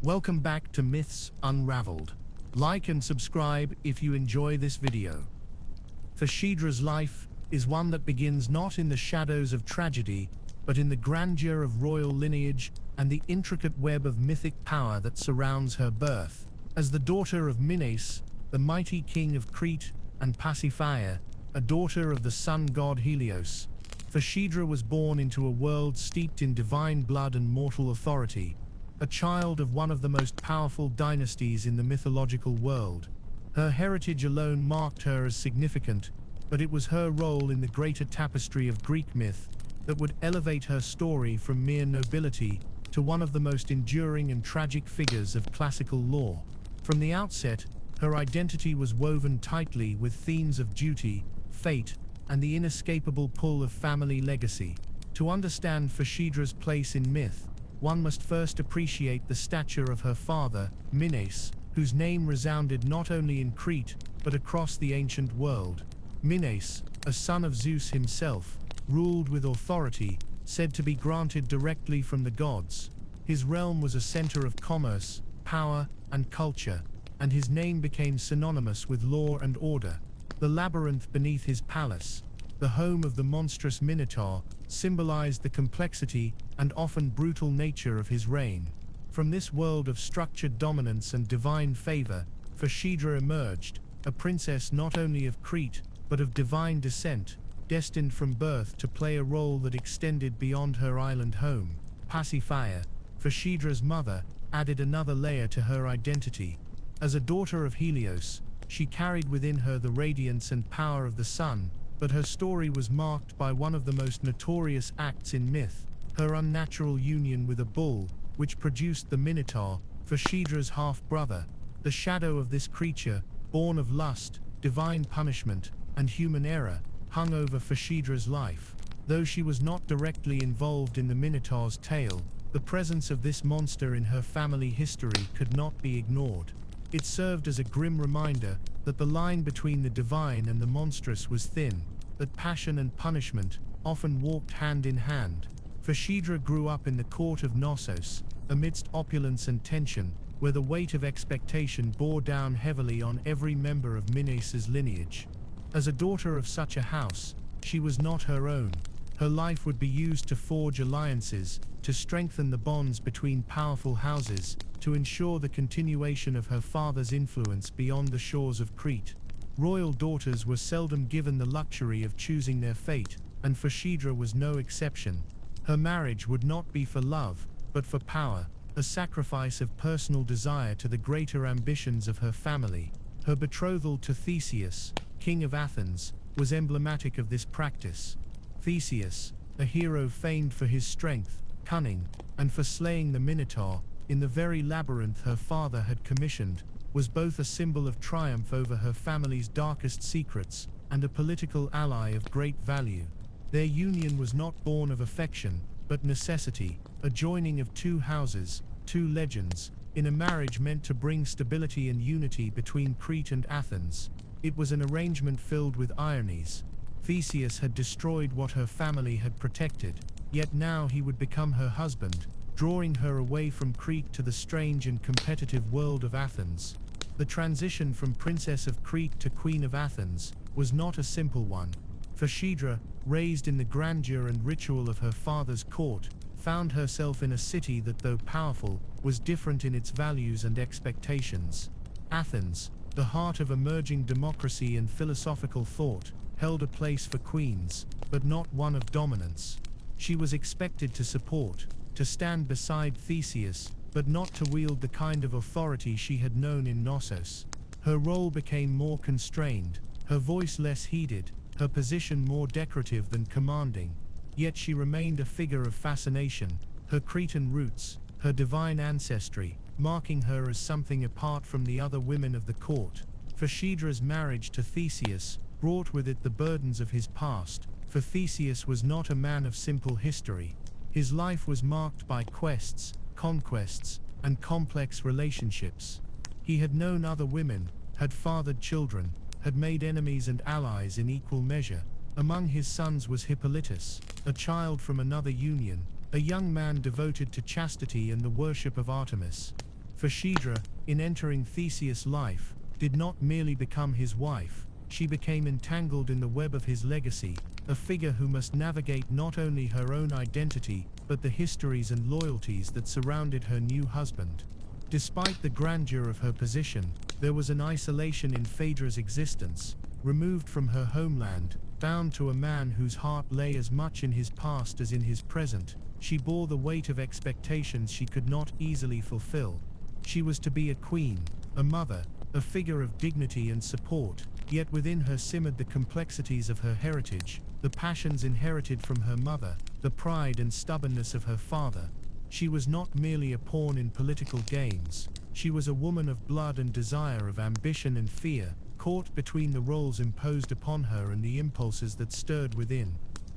Welcome back to Myths Unraveled. Like and subscribe if you enjoy this video. Phaedra's life is one that begins not in the shadows of tragedy, but in the grandeur of royal lineage and the intricate web of mythic power that surrounds her birth. As the daughter of Minos, the mighty king of Crete, and Pasiphae, a daughter of the sun god Helios, Phaedra was born into a world steeped in divine blood and mortal authority, a child of one of the most powerful dynasties in the mythological world. Her heritage alone marked her as significant, but it was her role in the greater tapestry of Greek myth that would elevate her story from mere nobility to one of the most enduring and tragic figures of classical lore. From the outset, her identity was woven tightly with themes of duty, fate, and the inescapable pull of family legacy. To understand Phaedra's place in myth, one must first appreciate the stature of her father, Minos, whose name resounded not only in Crete, but across the ancient world. Minos, a son of Zeus himself, ruled with authority, said to be granted directly from the gods. His realm was a center of commerce, power, and culture, and his name became synonymous with law and order. The labyrinth beneath his palace, the home of the monstrous Minotaur, symbolized the complexity and often brutal nature of his reign. From this world of structured dominance and divine favor, Phaedra emerged, a princess not only of Crete, but of divine descent, destined from birth to play a role that extended beyond her island home. Pasiphae, Phaedra's mother, added another layer to her identity. As a daughter of Helios, she carried within her the radiance and power of the sun, but her story was marked by one of the most notorious acts in myth, her unnatural union with a bull, which produced the Minotaur, Phaedra's half-brother. The shadow of this creature, born of lust, divine punishment, and human error, hung over Phaedra's life. Though she was not directly involved in the Minotaur's tale, the presence of this monster in her family history could not be ignored. It served as a grim reminder that the line between the divine and the monstrous was thin, that passion and punishment often walked hand in hand. Phaedra grew up in the court of Knossos, amidst opulence and tension, where the weight of expectation bore down heavily on every member of Minos' lineage. As a daughter of such a house, she was not her own. Her life would be used to forge alliances, to strengthen the bonds between powerful houses, to ensure the continuation of her father's influence beyond the shores of Crete. Royal daughters were seldom given the luxury of choosing their fate, and Phaedra was no exception. Her marriage would not be for love, but for power, a sacrifice of personal desire to the greater ambitions of her family. Her betrothal to Theseus, king of Athens, was emblematic of this practice. Theseus, a hero famed for his strength, cunning, and for slaying the Minotaur in the very labyrinth her father had commissioned, was both a symbol of triumph over her family's darkest secrets and a political ally of great value. Their union was not born of affection, but necessity, a joining of two houses, two legends, in a marriage meant to bring stability and unity between Crete and Athens. It was an arrangement filled with ironies. Theseus had destroyed what her family had protected, yet now he would become her husband, drawing her away from Crete to the strange and competitive world of Athens. The transition from Princess of Crete to Queen of Athens was not a simple one. Phaedra, raised in the grandeur and ritual of her father's court, found herself in a city that, though powerful, was different in its values and expectations. Athens, the heart of emerging democracy and philosophical thought, held a place for queens, but not one of dominance. She was expected to support, to stand beside Theseus, but not to wield the kind of authority she had known in Knossos. Her role became more constrained, her voice less heeded, her position more decorative than commanding. Yet she remained a figure of fascination, her Cretan roots, her divine ancestry, marking her as something apart from the other women of the court. Phaedra's marriage to Theseus brought with it the burdens of his past, for Theseus was not a man of simple history. His life was marked by quests, conquests, and complex relationships. He had known other women, had fathered children, had made enemies and allies in equal measure. Among his sons was Hippolytus, a child from another union, a young man devoted to chastity and the worship of Artemis. For Phaedra, in entering Theseus' life, did not merely become his wife, she became entangled in the web of his legacy, a figure who must navigate not only her own identity, but the histories and loyalties that surrounded her new husband. Despite the grandeur of her position, there was an isolation in Phaedra's existence, removed from her homeland, bound to a man whose heart lay as much in his past as in his present. She bore the weight of expectations she could not easily fulfill. She was to be a queen, a mother, a figure of dignity and support, yet within her simmered the complexities of her heritage, the passions inherited from her mother, the pride and stubbornness of her father. She was not merely a pawn in political games, she was a woman of blood and desire, of ambition and fear, caught between the roles imposed upon her and the impulses that stirred within.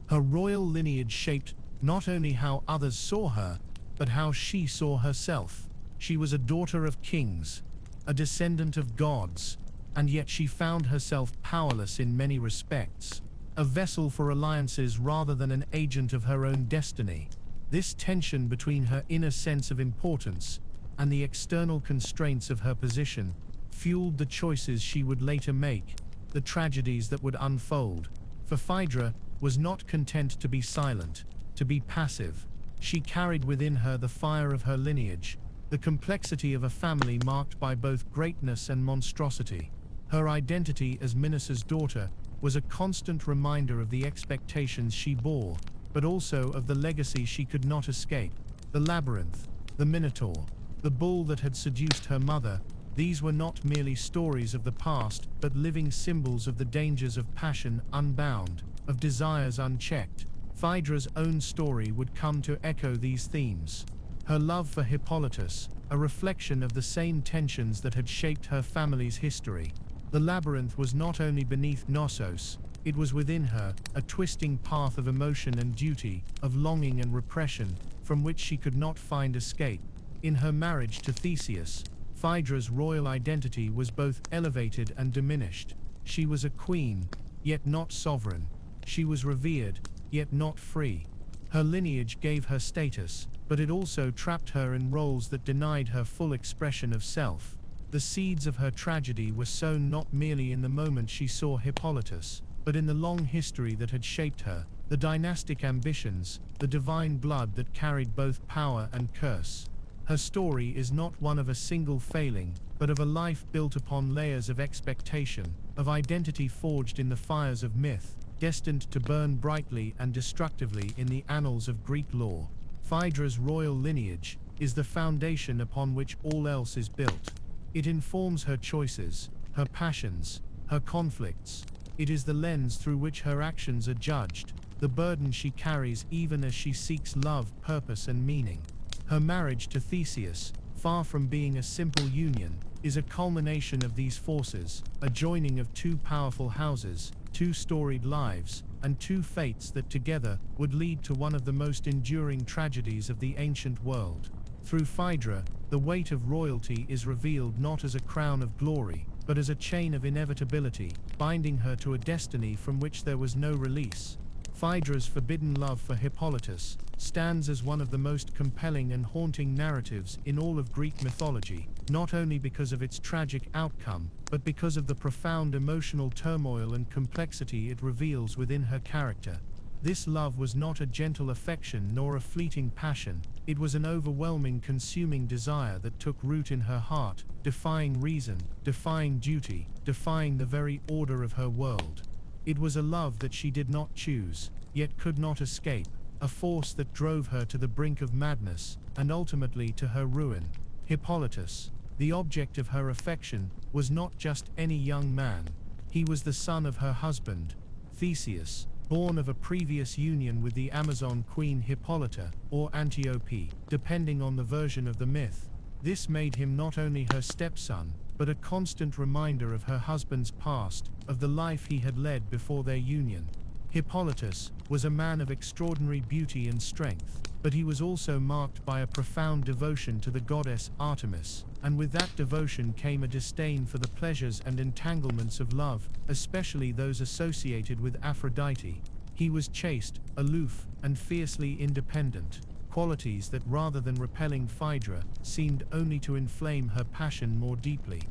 Her royal lineage shaped not only how others saw her, but how she saw herself. She was a daughter of kings, a descendant of gods, and yet she found herself powerless in many respects, a vessel for alliances rather than an agent of her own destiny. This tension between her inner sense of importance and the external constraints of her position fueled the choices she would later make, the tragedies that would unfold. For Phaedra was not content to be silent, to be passive. She carried within her the fire of her lineage, the complexity of a family marked by both greatness and monstrosity. Her identity as Minos's daughter was a constant reminder of the expectations she bore, but also of the legacy she could not escape. The labyrinth, the minotaur, the bull that had seduced her mother, these were not merely stories of the past, but living symbols of the dangers of passion unbound, of desires unchecked. Phaedra's own story would come to echo these themes. Her love for Hippolytus, a reflection of the same tensions that had shaped her family's history. The labyrinth was not only beneath Knossos, it was within her, a twisting path of emotion and duty, of longing and repression, from which she could not find escape. In her marriage to Theseus, Phaedra's royal identity was both elevated and diminished. She was a queen, yet not sovereign. She was revered, yet not free. Her lineage gave her status, but it also trapped her in roles that denied her full expression of self. The seeds of her tragedy were sown not merely in the moment she saw Hippolytus, but in the long history that had shaped her, the dynastic ambitions, the divine blood that carried both power and curse. Her story is not one of a single failing, but of a life built upon layers of expectation, of identity forged in the fires of myth, destined to burn brightly and destructively in the annals of Greek lore. Phaedra's royal lineage is the foundation upon which all else is built. It informs her choices, her passions, her conflicts. It is the lens through which her actions are judged, the burden she carries even as she seeks love, purpose, and meaning. Her marriage to Theseus, far from being a simple union, is a culmination of these forces, a joining of two powerful houses, two storied lives, and two fates that together would lead to one of the most enduring tragedies of the ancient world. Through Phaedra, the weight of royalty is revealed not as a crown of glory, but as a chain of inevitability, binding her to a destiny from which there was no release. Phaedra's forbidden love for Hippolytus stands as one of the most compelling and haunting narratives in all of Greek mythology, not only because of its tragic outcome, but because of the profound emotional turmoil and complexity it reveals within her character. This love was not a gentle affection nor a fleeting passion, it was an overwhelming, consuming desire that took root in her heart, defying reason, defying duty, defying the very order of her world. It was a love that she did not choose, yet could not escape, a force that drove her to the brink of madness, and ultimately to her ruin. Hippolytus, the object of her affection, was not just any young man. He was the son of her husband, Theseus, born of a previous union with the Amazon queen Hippolyta, or Antiope, depending on the version of the myth. This made him not only her stepson, but a constant reminder of her husband's past, of the life he had led before their union. Hippolytus was a man of extraordinary beauty and strength, but he was also marked by a profound devotion to the goddess Artemis, and with that devotion came a disdain for the pleasures and entanglements of love, especially those associated with Aphrodite. He was chaste, aloof, and fiercely independent, qualities that rather than repelling Phaedra, seemed only to inflame her passion more deeply.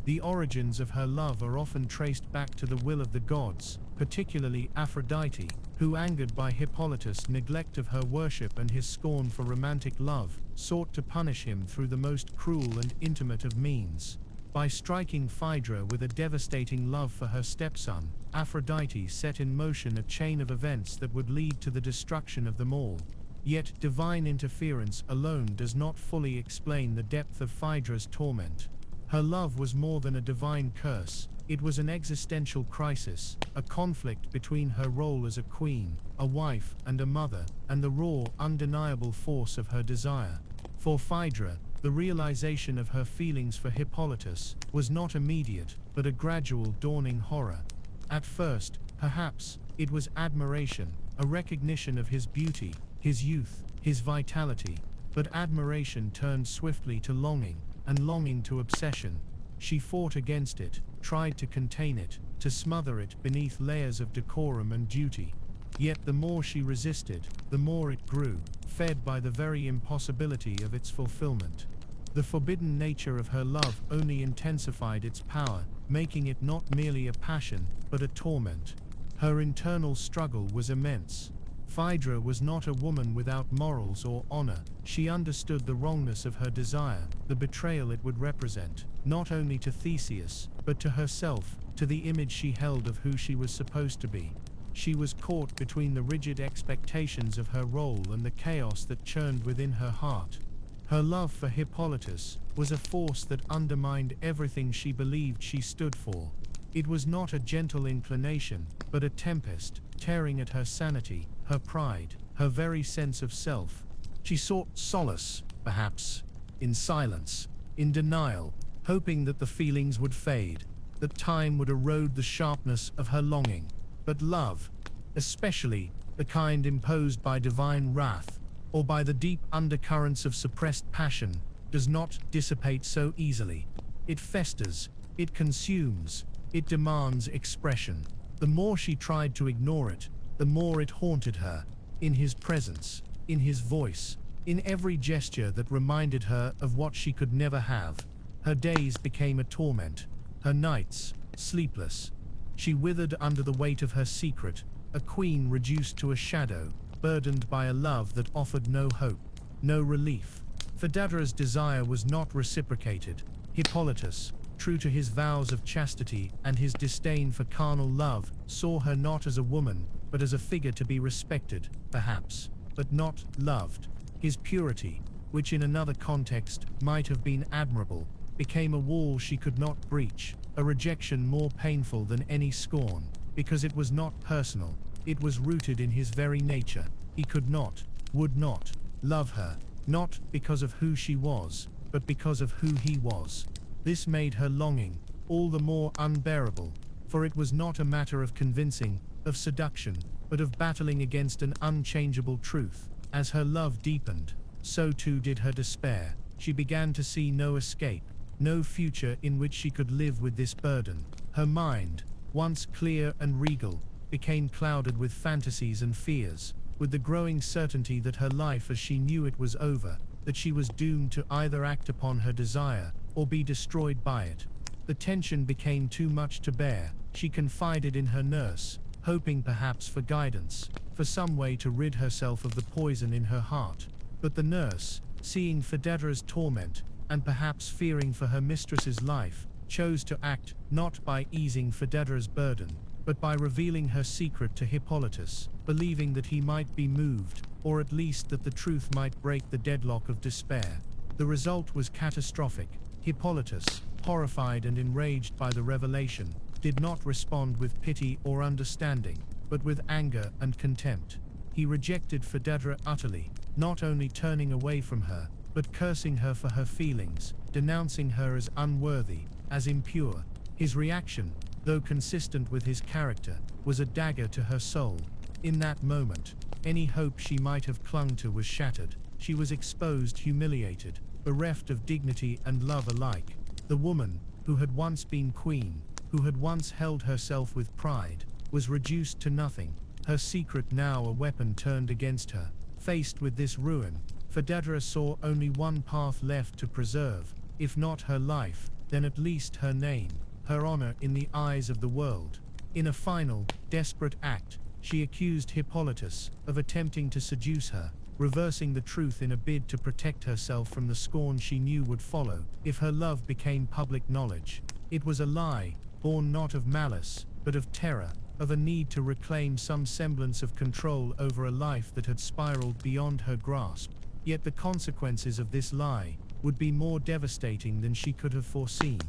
The origins of her love are often traced back to the will of the gods, particularly Aphrodite, who, angered by Hippolytus' neglect of her worship and his scorn for romantic love, sought to punish him through the most cruel and intimate of means. By striking Phaedra with a devastating love for her stepson, Aphrodite set in motion a chain of events that would lead to the destruction of them all. Yet divine interference alone does not fully explain the depth of Phaedra's torment. Her love was more than a divine curse. It was an existential crisis, a conflict between her role as a queen, a wife, and a mother, and the raw, undeniable force of her desire. For Phaedra, the realization of her feelings for Hippolytus was not immediate, but a gradual dawning horror. At first, perhaps, it was admiration, a recognition of his beauty, his youth, his vitality, but admiration turned swiftly to longing, and longing to obsession. She fought against it, tried to contain it, to smother it beneath layers of decorum and duty. Yet the more she resisted, the more it grew, fed by the very impossibility of its fulfillment. The forbidden nature of her love only intensified its power, making it not merely a passion, but a torment. Her internal struggle was immense. Phaedra was not a woman without morals or honor. She understood the wrongness of her desire, the betrayal it would represent, not only to Theseus, but to herself, to the image she held of who she was supposed to be. She was caught between the rigid expectations of her role and the chaos that churned within her heart. Her love for Hippolytus was a force that undermined everything she believed she stood for. It was not a gentle inclination, but a tempest, tearing at her sanity, her pride, her very sense of self. She sought solace, perhaps, in silence, in denial, hoping that the feelings would fade, that time would erode the sharpness of her longing. But love, especially the kind imposed by divine wrath, or by the deep undercurrents of suppressed passion, does not dissipate so easily. It festers, it consumes, it demands expression. The more she tried to ignore it, the more it haunted her, in his presence, in his voice, in every gesture that reminded her of what she could never have. Her days became a torment, her nights, sleepless. She withered under the weight of her secret, a queen reduced to a shadow, burdened by a love that offered no hope, no relief. Phaedra's desire was not reciprocated. Hippolytus, true to his vows of chastity and his disdain for carnal love, saw her not as a woman, but as a figure to be respected, perhaps, but not loved. His purity, which in another context might have been admirable, became a wall she could not breach, a rejection more painful than any scorn, because it was not personal. It was rooted in his very nature. He could not, would not, love her, not because of who she was, but because of who he was. This made her longing all the more unbearable, for it was not a matter of convincing, of seduction, but of battling against an unchangeable truth. As her love deepened, so too did her despair. She began to see no escape, no future in which she could live with this burden. Her mind, once clear and regal, became clouded with fantasies and fears, with the growing certainty that her life as she knew it was over, that she was doomed to either act upon her desire, or be destroyed by it. The tension became too much to bear. She confided in her nurse, hoping perhaps for guidance, for some way to rid herself of the poison in her heart. But the nurse, seeing Phaedra's torment, and perhaps fearing for her mistress's life, chose to act not by easing Phaedra's burden, but by revealing her secret to Hippolytus, believing that he might be moved, or at least that the truth might break the deadlock of despair. The result was catastrophic. Hippolytus, horrified and enraged by the revelation, did not respond with pity or understanding, but with anger and contempt. He rejected Phaedra utterly, not only turning away from her, but cursing her for her feelings, denouncing her as unworthy, as impure. His reaction, though consistent with his character, was a dagger to her soul. In that moment, any hope she might have clung to was shattered. She was exposed, humiliated, bereft of dignity and love alike. The woman, who had once been queen, who had once held herself with pride, was reduced to nothing, her secret now a weapon turned against her. Faced with this ruin, Phaedra saw only one path left to preserve, if not her life, then at least her name, her honor in the eyes of the world. In a final, desperate act, she accused Hippolytus of attempting to seduce her, reversing the truth in a bid to protect herself from the scorn she knew would follow if her love became public knowledge. It was a lie, born not of malice, but of terror, of a need to reclaim some semblance of control over a life that had spiraled beyond her grasp. Yet the consequences of this lie would be more devastating than she could have foreseen.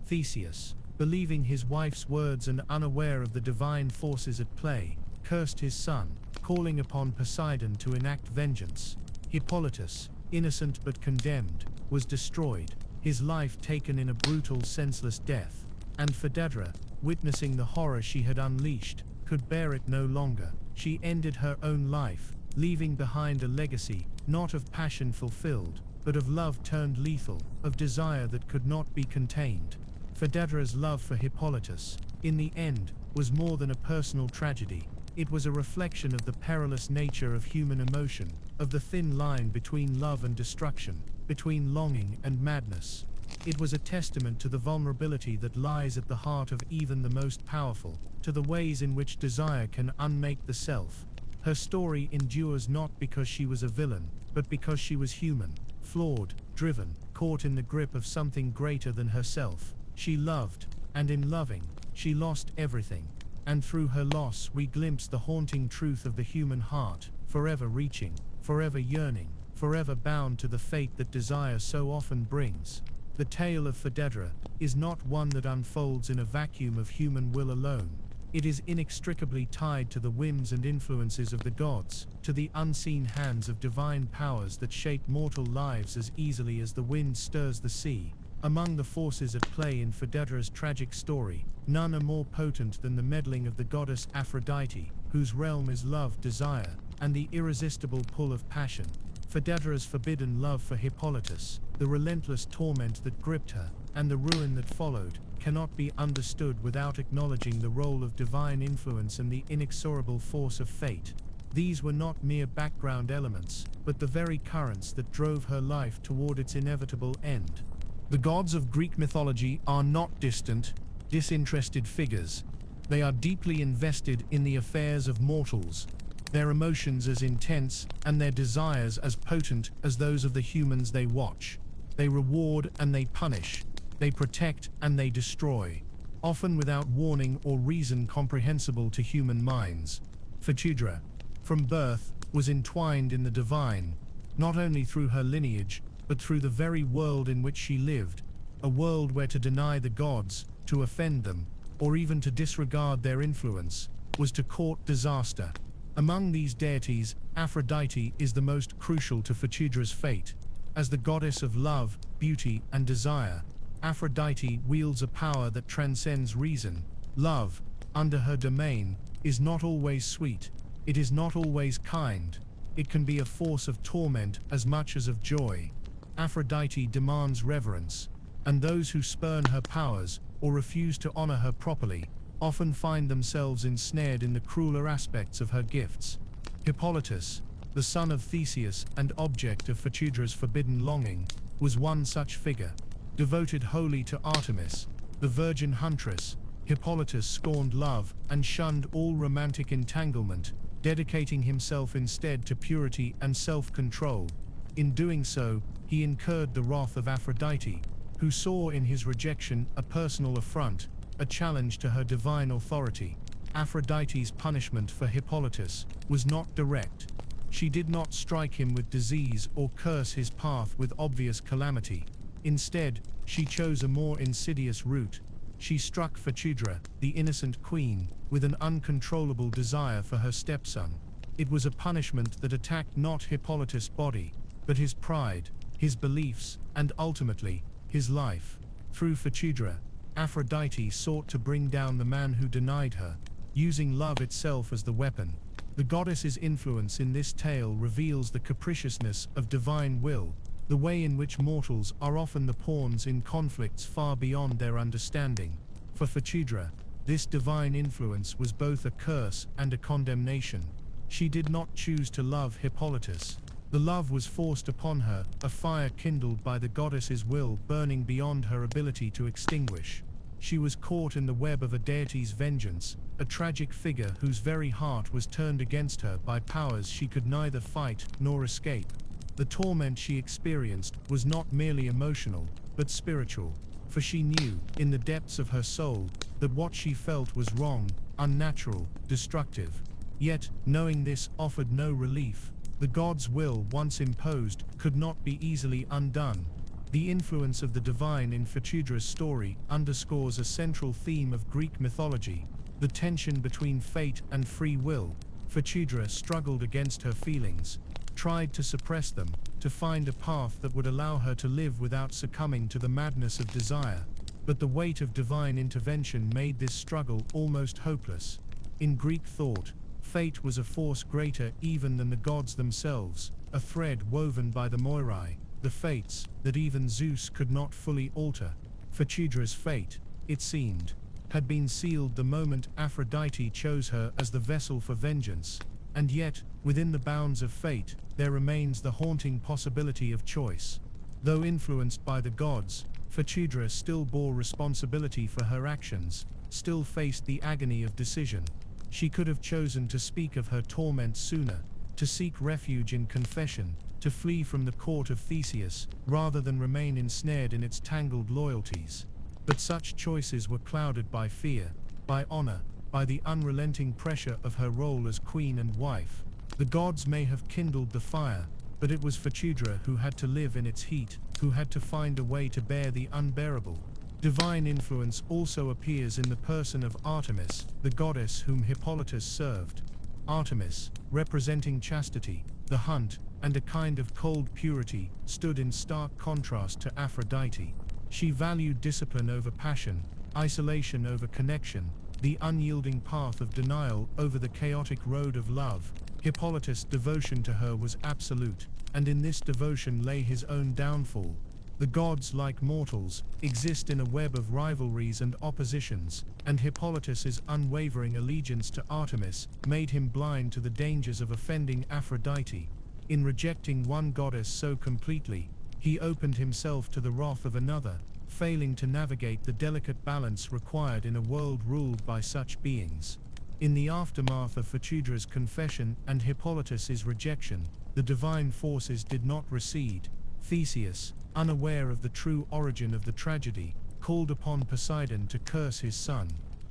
Theseus, believing his wife's words and unaware of the divine forces at play, cursed his son, calling upon Poseidon to enact vengeance. Hippolytus, innocent but condemned, was destroyed, his life taken in a brutal, senseless death. And Phaedra, witnessing the horror she had unleashed, could bear it no longer. She ended her own life, leaving behind a legacy, not of passion fulfilled, but of love turned lethal, of desire that could not be contained. Phaedra's love for Hippolytus, in the end, was more than a personal tragedy. It was a reflection of the perilous nature of human emotion, of the thin line between love and destruction, between longing and madness. It was a testament to the vulnerability that lies at the heart of even the most powerful, to the ways in which desire can unmake the self. Her story endures not because she was a villain, but because she was human, flawed, driven, caught in the grip of something greater than herself. She loved, and in loving, she lost everything. And through her loss we glimpse the haunting truth of the human heart, forever reaching, forever yearning, forever bound to the fate that desire so often brings. The tale of Phaedra is not one that unfolds in a vacuum of human will alone. It is inextricably tied to the whims and influences of the gods, to the unseen hands of divine powers that shape mortal lives as easily as the wind stirs the sea. Among the forces at play in Phaedra's tragic story, none are more potent than the meddling of the goddess Aphrodite, whose realm is love, desire, and the irresistible pull of passion. Phaedra's forbidden love for Hippolytus, the relentless torment that gripped her, and the ruin that followed, cannot be understood without acknowledging the role of divine influence and the inexorable force of fate. These were not mere background elements, but the very currents that drove her life toward its inevitable end. The gods of Greek mythology are not distant, disinterested figures. They are deeply invested in the affairs of mortals, their emotions as intense and their desires as potent as those of the humans they watch. They reward and they punish, they protect and they destroy, often without warning or reason comprehensible to human minds. Phaedra, from birth, was entwined in the divine, not only through her lineage, but through the very world in which she lived, a world where to deny the gods, to offend them, or even to disregard their influence, was to court disaster. Among these deities, Aphrodite is the most crucial to Phaedra's fate. As the goddess of love, beauty, and desire, Aphrodite wields a power that transcends reason. Love, under her domain, is not always sweet. It is not always kind. It can be a force of torment as much as of joy. Aphrodite demands reverence, and those who spurn her powers or refuse to honor her properly often find themselves ensnared in the crueler aspects of her gifts. Hippolytus, the son of Theseus and object of Phaedra's forbidden longing, was one such figure. Devoted wholly to Artemis, the virgin huntress, Hippolytus scorned love and shunned all romantic entanglement, dedicating himself instead to purity and self-control. In doing so, he incurred the wrath of Aphrodite, who saw in his rejection a personal affront, a challenge to her divine authority. Aphrodite's punishment for Hippolytus was not direct. She did not strike him with disease or curse his path with obvious calamity. Instead, she chose a more insidious route. She struck Phaedra, the innocent queen, with an uncontrollable desire for her stepson. It was a punishment that attacked not Hippolytus' body, but his pride, his beliefs, and ultimately, his life. Through Phaedra, Aphrodite sought to bring down the man who denied her, using love itself as the weapon. The goddess's influence in this tale reveals the capriciousness of divine will, the way in which mortals are often the pawns in conflicts far beyond their understanding. For Phaedra, this divine influence was both a curse and a condemnation. She did not choose to love Hippolytus. The love was forced upon her, a fire kindled by the goddess's will burning beyond her ability to extinguish. She was caught in the web of a deity's vengeance, a tragic figure whose very heart was turned against her by powers she could neither fight nor escape. The torment she experienced was not merely emotional, but spiritual, for she knew, in the depths of her soul, that what she felt was wrong, unnatural, destructive. Yet, knowing this offered no relief. The god's will, once imposed, could not be easily undone. The influence of the divine in Phaedra's story underscores a central theme of Greek mythology, the tension between fate and free will. Phaedra struggled against her feelings, tried to suppress them, to find a path that would allow her to live without succumbing to the madness of desire. But the weight of divine intervention made this struggle almost hopeless. In Greek thought, fate was a force greater even than the gods themselves, a thread woven by the Moirai, the fates that even Zeus could not fully alter. Phaedra's fate, it seemed, had been sealed the moment Aphrodite chose her as the vessel for vengeance. And yet, within the bounds of fate, there remains the haunting possibility of choice. Though influenced by the gods, Phaedra still bore responsibility for her actions, still faced the agony of decision. She could have chosen to speak of her torment sooner, to seek refuge in confession, to flee from the court of Theseus, rather than remain ensnared in its tangled loyalties. But such choices were clouded by fear, by honor, by the unrelenting pressure of her role as queen and wife. The gods may have kindled the fire, but it was Phaedra who had to live in its heat, who had to find a way to bear the unbearable. Divine influence also appears in the person of Artemis, the goddess whom Hippolytus served. Artemis, representing chastity, the hunt, and a kind of cold purity, stood in stark contrast to Aphrodite. She valued discipline over passion, isolation over connection, the unyielding path of denial over the chaotic road of love. Hippolytus' devotion to her was absolute, and in this devotion lay his own downfall. The gods, like mortals, exist in a web of rivalries and oppositions, and Hippolytus' unwavering allegiance to Artemis made him blind to the dangers of offending Aphrodite. In rejecting one goddess so completely, he opened himself to the wrath of another, failing to navigate the delicate balance required in a world ruled by such beings. In the aftermath of Phaedra's confession and Hippolytus' rejection, the divine forces did not recede. Theseus, unaware of the true origin of the tragedy, called upon Poseidon to curse his son.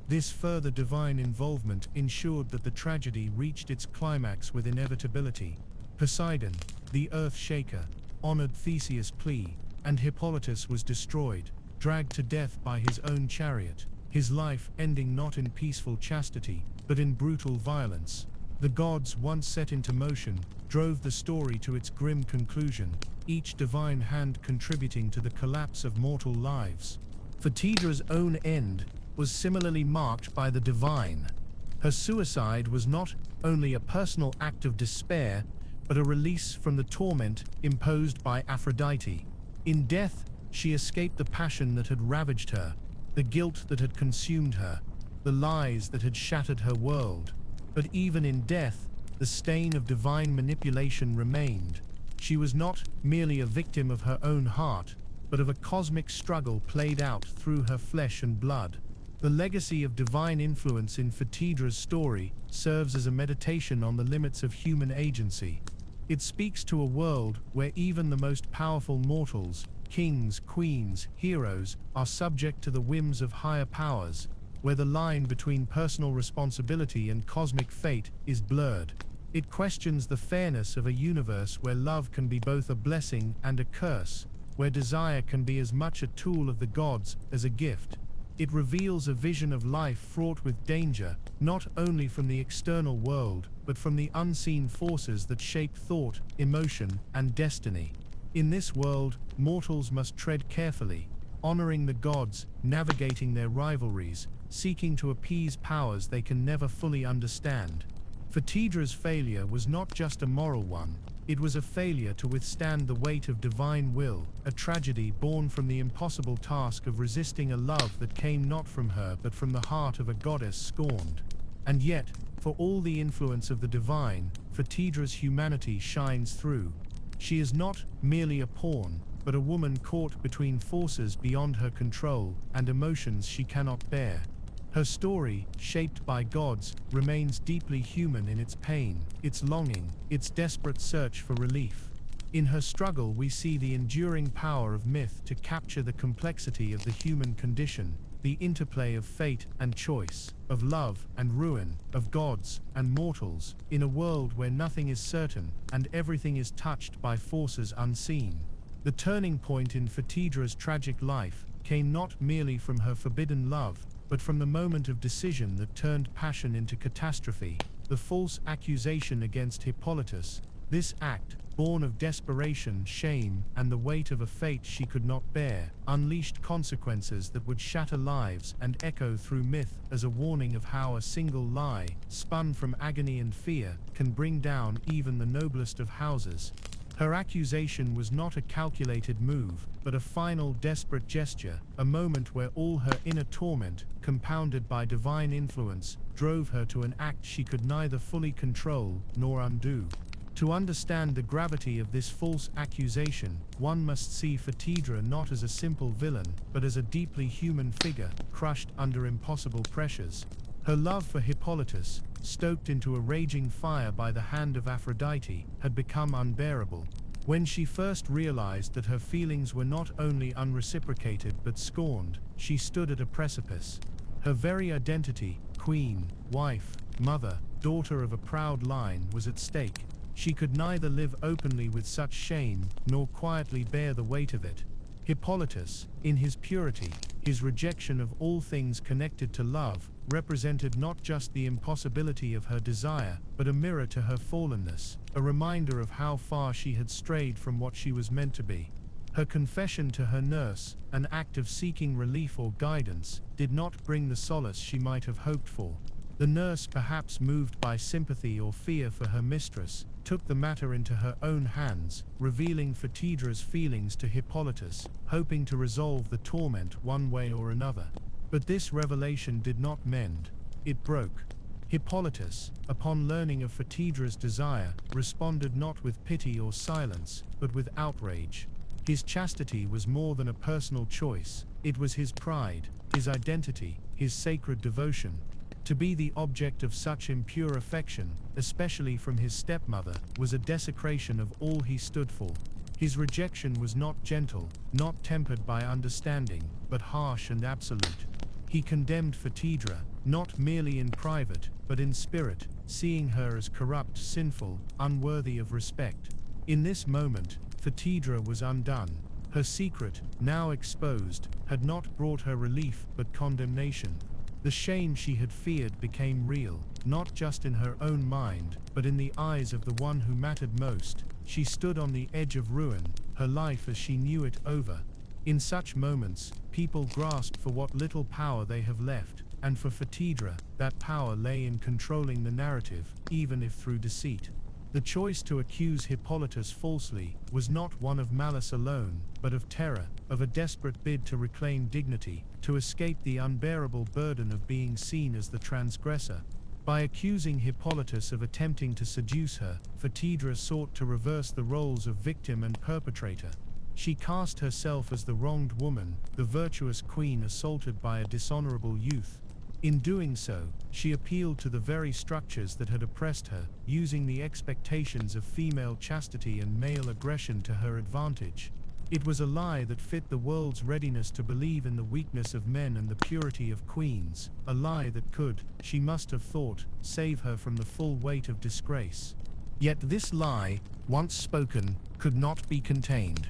This further divine involvement ensured that the tragedy reached its climax with inevitability. Poseidon, the earth shaker, honored Theseus' plea, and Hippolytus was destroyed, dragged to death by his own chariot, his life ending not in peaceful chastity, but in brutal violence. The gods, once set into motion, drove the story to its grim conclusion, each divine hand contributing to the collapse of mortal lives. Phaedra's own end was similarly marked by the divine. Her suicide was not only a personal act of despair, but a release from the torment imposed by Aphrodite. In death, she escaped the passion that had ravaged her, the guilt that had consumed her, the lies that had shattered her world. But even in death, the stain of divine manipulation remained. She was not merely a victim of her own heart, but of a cosmic struggle played out through her flesh and blood. The legacy of divine influence in Phaedra's story serves as a meditation on the limits of human agency. It speaks to a world where even the most powerful mortals, kings, queens, heroes, are subject to the whims of higher powers, where the line between personal responsibility and cosmic fate is blurred. It questions the fairness of a universe where love can be both a blessing and a curse, where desire can be as much a tool of the gods as a gift. It reveals a vision of life fraught with danger, not only from the external world, but from the unseen forces that shape thought, emotion, and destiny. In this world, mortals must tread carefully, honoring the gods, navigating their rivalries, seeking to appease powers they can never fully understand. Phaedra's failure was not just a moral one, it was a failure to withstand the weight of divine will, a tragedy born from the impossible task of resisting a love that came not from her but from the heart of a goddess scorned. And yet, for all the influence of the divine, Phaedra's humanity shines through. She is not merely a pawn, but a woman caught between forces beyond her control and emotions she cannot bear. Her story, shaped by gods, remains deeply human in its pain, its longing, its desperate search for relief. In her struggle we see the enduring power of myth to capture the complexity of the human condition, the interplay of fate and choice, of love and ruin, of gods and mortals, in a world where nothing is certain and everything is touched by forces unseen. The turning point in Phaedra's tragic life came not merely from her forbidden love, but from the moment of decision that turned passion into catastrophe, the false accusation against Hippolytus. This act, born of desperation, shame, and the weight of a fate she could not bear, unleashed consequences that would shatter lives and echo through myth as a warning of how a single lie, spun from agony and fear, can bring down even the noblest of houses. Her accusation was not a calculated move, but a final desperate gesture, a moment where all her inner torment, compounded by divine influence, drove her to an act she could neither fully control nor undo. To understand the gravity of this false accusation, one must see Phaedra not as a simple villain, but as a deeply human figure, crushed under impossible pressures. Her love for Hippolytus, stoked into a raging fire by the hand of Aphrodite, had become unbearable. When she first realized that her feelings were not only unreciprocated but scorned, she stood at a precipice. Her very identity, queen, wife, mother, daughter of a proud line, was at stake. She could neither live openly with such shame, nor quietly bear the weight of it. Hippolytus, in his purity, his rejection of all things connected to love, represented not just the impossibility of her desire, but a mirror to her fallenness, a reminder of how far she had strayed from what she was meant to be. Her confession to her nurse, an act of seeking relief or guidance, did not bring the solace she might have hoped for. The nurse, perhaps moved by sympathy or fear for her mistress, took the matter into her own hands, revealing Phaedra's feelings to Hippolytus, hoping to resolve the torment one way or another. But this revelation did not mend. It broke. Hippolytus, upon learning of Phaedra's desire, responded not with pity or silence, but with outrage. His chastity was more than a personal choice. It was his pride, his identity, his sacred devotion. To be the object of such impure affection, especially from his stepmother, was a desecration of all he stood for. His rejection was not gentle, not tempered by understanding, but harsh and absolute. He condemned Phaedra, not merely in private, but in spirit, seeing her as corrupt, sinful, unworthy of respect. In this moment, Phaedra was undone. Her secret, now exposed, had not brought her relief but condemnation. The shame she had feared became real, not just in her own mind, but in the eyes of the one who mattered most. She stood on the edge of ruin, her life as she knew it over. In such moments, people grasp for what little power they have left, and for Phaedra, that power lay in controlling the narrative, even if through deceit. The choice to accuse Hippolytus falsely was not one of malice alone, but of terror, of a desperate bid to reclaim dignity, to escape the unbearable burden of being seen as the transgressor. By accusing Hippolytus of attempting to seduce her, Phaedra sought to reverse the roles of victim and perpetrator. She cast herself as the wronged woman, the virtuous queen assaulted by a dishonorable youth. In doing so, she appealed to the very structures that had oppressed her, using the expectations of female chastity and male aggression to her advantage. It was a lie that fit the world's readiness to believe in the weakness of men and the purity of queens, a lie that could, she must have thought, save her from the full weight of disgrace. Yet this lie, once spoken, could not be contained.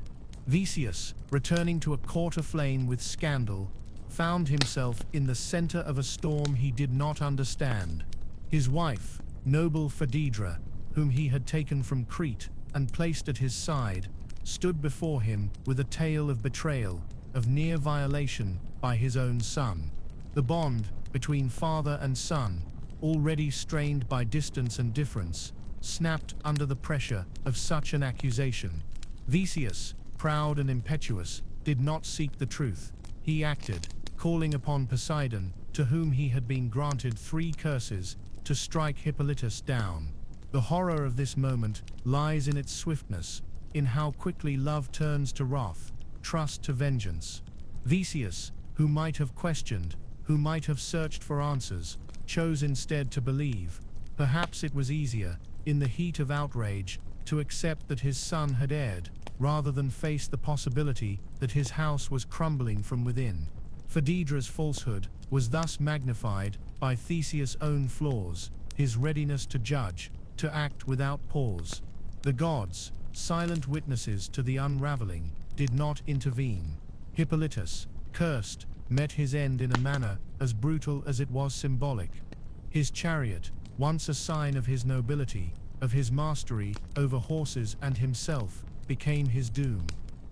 Theseus, returning to a court aflame with scandal, found himself in the center of a storm he did not understand. His wife, noble Phaedra, whom he had taken from Crete and placed at his side, stood before him with a tale of betrayal, of near violation by his own son. The bond between father and son, already strained by distance and difference, snapped under the pressure of such an accusation. Theseus, proud and impetuous, did not seek the truth. He acted, calling upon Poseidon, to whom he had been granted 3 curses, to strike Hippolytus down. The horror of this moment lies in its swiftness. in how quickly love turns to wrath, trust to vengeance. Theseus, who might have questioned, who might have searched for answers, chose instead to believe. Perhaps it was easier, in the heat of outrage, to accept that his son had erred, rather than face the possibility that his house was crumbling from within. Phaedra's falsehood was thus magnified by Theseus' own flaws, his readiness to judge, to act without pause. The gods, silent witnesses to the unraveling, did not intervene. Hippolytus, cursed, met his end in a manner as brutal as it was symbolic. His chariot, once a sign of his nobility, of his mastery over horses and himself, became his doom.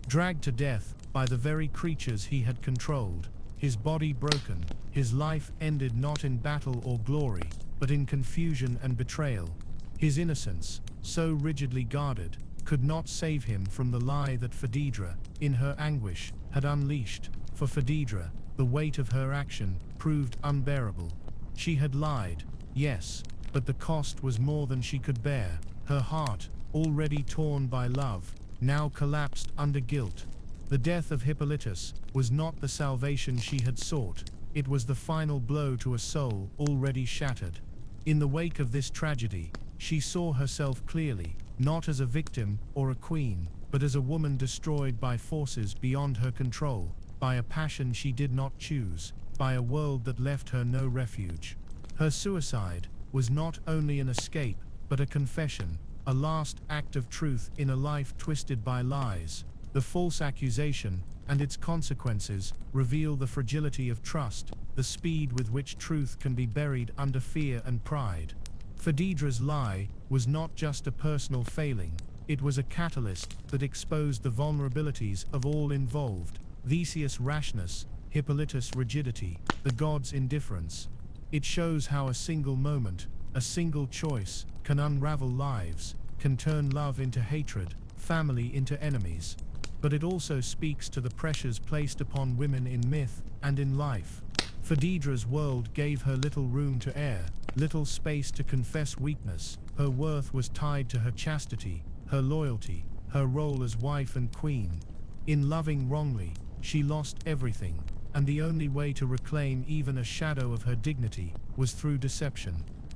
Dragged to death by the very creatures he had controlled, his body broken, his life ended not in battle or glory, but in confusion and betrayal. His innocence, so rigidly guarded, could not save him from the lie that Phaedra, in her anguish, had unleashed. For Phaedra, the weight of her action proved unbearable. She had lied, yes, but the cost was more than she could bear. Her heart, already torn by love, now collapsed under guilt. The death of Hippolytus was not the salvation she had sought, it was the final blow to a soul already shattered. In the wake of this tragedy, she saw herself clearly, not as a victim or a queen, but as a woman destroyed by forces beyond her control, by a passion she did not choose, by a world that left her no refuge. Her suicide was not only an escape, but a confession, a last act of truth in a life twisted by lies. The false accusation and its consequences reveal the fragility of trust, the speed with which truth can be buried under fear and pride. Phaedra's lie was not just a personal failing, it was a catalyst that exposed the vulnerabilities of all involved. Theseus' rashness, Hippolytus' rigidity, the gods' indifference. It shows how a single moment, a single choice, can unravel lives, can turn love into hatred, family into enemies. But it also speaks to the pressures placed upon women in myth and in life. Phaedra's world gave her little room to err, little space to confess weakness. Her worth was tied to her chastity, her loyalty, her role as wife and queen. In loving wrongly, she lost everything, and the only way to reclaim even a shadow of her dignity was through deception.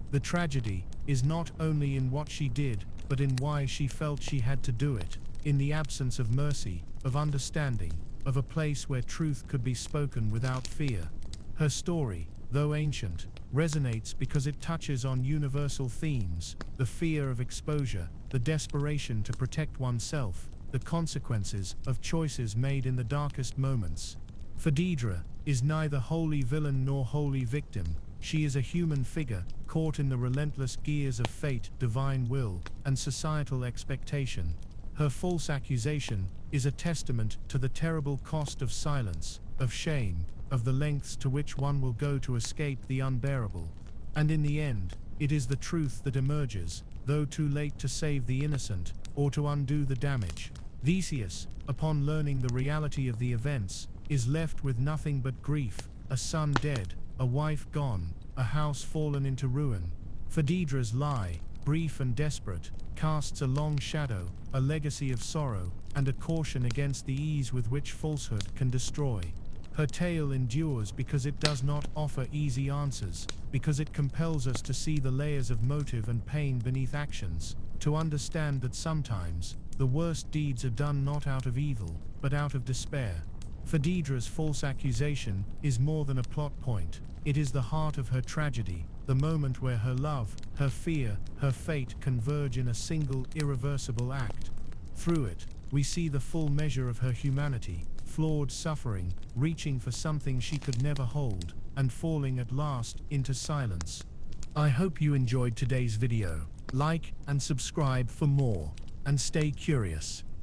The tragedy is not only in what she did, but in why she felt she had to do it, in the absence of mercy, of understanding, of a place where truth could be spoken without fear. Her story, though ancient, resonates because it touches on universal themes: the fear of exposure, the desperation to protect oneself, the consequences of choices made in the darkest moments. Phaedra is neither wholly villain nor wholly victim. She is a human figure, caught in the relentless gears of fate, divine will, and societal expectation. Her false accusation is a testament to the terrible cost of silence, of shame, of the lengths to which one will go to escape the unbearable. And in the end, it is the truth that emerges, though too late to save the innocent, or to undo the damage. Theseus, upon learning the reality of the events, is left with nothing but grief: a son dead, a wife gone, a house fallen into ruin. Phaedra's lie, brief and desperate, casts a long shadow, a legacy of sorrow, and a caution against the ease with which falsehood can destroy. Her tale endures because it does not offer easy answers, because it compels us to see the layers of motive and pain beneath actions, to understand that sometimes, the worst deeds are done not out of evil, but out of despair. Phaedra's false accusation is more than a plot point. It is the heart of her tragedy, the moment where her love, her fear, her fate converge in a single, irreversible act. Through it, we see the full measure of her humanity, flawed suffering, reaching for something she could never hold, and falling at last into silence. I hope you enjoyed today's video. Like and subscribe for more, and stay curious.